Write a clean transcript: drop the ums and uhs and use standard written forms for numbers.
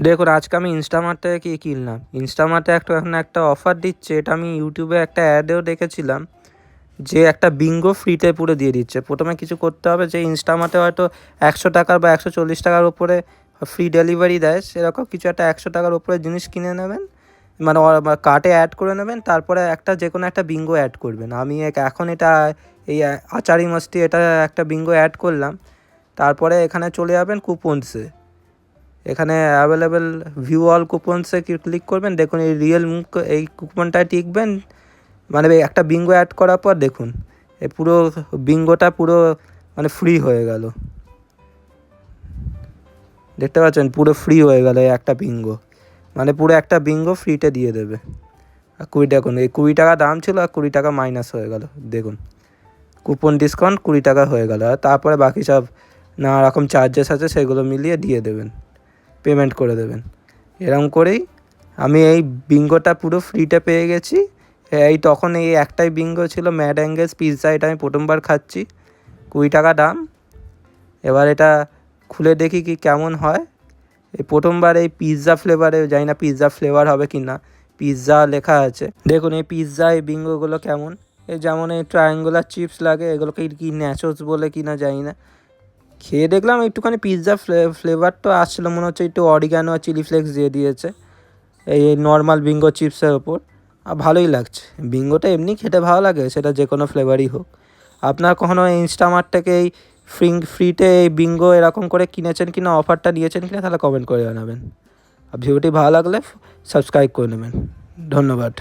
দেখুন, আজকে আমি ইনস্টামার্ট থেকে কী কিনলাম। ইনস্টামার্টে এখন একটা অফার দিচ্ছে। এটা আমি ইউটিউবে একটা অ্যাডেও দেখেছিলাম যে একটা বিঙ্গো ফ্রিতে পুরো দিয়ে দিচ্ছে। প্রথমে কিছু করতে হবে, যে ইনস্টামার্টে হয়তো 100 টাকার বা 140 টাকার উপরে ফ্রি ডেলিভারি দেয়, সেরকম কিছু একটা 100 টাকার উপরে জিনিস কিনে নেবেন, মানে কার্টে অ্যাড করে নেবেন। তারপরে যে কোনো একটা বিঙ্গো অ্যাড করবেন। আমি এখন এটা এই আচারি মাস্তি এটা একটা বিঙ্গো অ্যাড করলাম। তারপরে এখানে চলে যাবেন কুপনসে। এখানে অ্যাভেলেবেল ভিউ অল কুপনসে ক্লিক করবেন। দেখুন, এই কুপনটায় টিকবেন, মানে একটা বিঙ্গো অ্যাড করার পর দেখুন এই পুরো বিঙ্গোটা পুরো মানে ফ্রি হয়ে গেল। দেখতে পাচ্ছেন, পুরো ফ্রি হয়ে গেল এই একটা বিঙ্গো, মানে পুরো একটা বিঙ্গো ফ্রিতে দিয়ে দেবে। আর 20 টাকা, এই 20 টাকা দাম ছিল আর 20 টাকা মাইনাস হয়ে গেল। দেখুন, কুপন ডিসকাউন্ট 20 টাকা হয়ে গেল। আর তারপরে বাকি সব নানা রকম চার্জেস আছে, সেগুলো মিলিয়ে দিয়ে দেবেন, পেমেন্ট করে দেবেন। এরকম করেই আমি এই বিঙ্গোটা পুরো ফ্রিতে পেয়ে গেছি। তখন এই একটাই বিঙ্গো ছিল, ম্যাড অ্যাঙ্গেলস পিৎজা। এটা আমি প্রথমবার খাচ্ছি, 20 টাকা দাম। এবার এটা খুলে দেখি কি কেমন হয়। এই প্রথমবার এই পিৎজা ফ্লেভারে, জানি না পিৎজা ফ্লেভার হবে কি না, পিৎজা লেখা আছে। দেখুন এই পিৎজা এই বিঙ্গোগুলো কেমন। এই যেমন এই ট্রায়াঙ্গুলার চিপস লাগে, এগুলোকে কি ন্যাচোস বলে কি না জানি না। খেয়ে দেখলাম একটুখানি পিৎজা ফ্লেভারটা আসছিলো, মনে হচ্ছে একটু অরিগ্যানো আর চিলি ফ্লেক্স দিয়ে দিয়েছে এই নর্মাল বিঙ্গো চিপসের ওপর। আর ভালোই লাগছে। বিঙ্গোটা এমনি খেতে ভালো লাগে, সেটা যে কোনো ফ্লেভারই হোক। আপনার কখনো ইনস্টামার্ট থেকে এই ফ্রিতে এই বিঙ্গো এরকম করে কিনেছেন কিনা, অফারটা নিয়েছেন কিনা, তাহলে কমেন্ট করে জানাবেন। আর ভিডিওটি ভালো লাগলে সাবস্ক্রাইব করে নেবেন। ধন্যবাদ।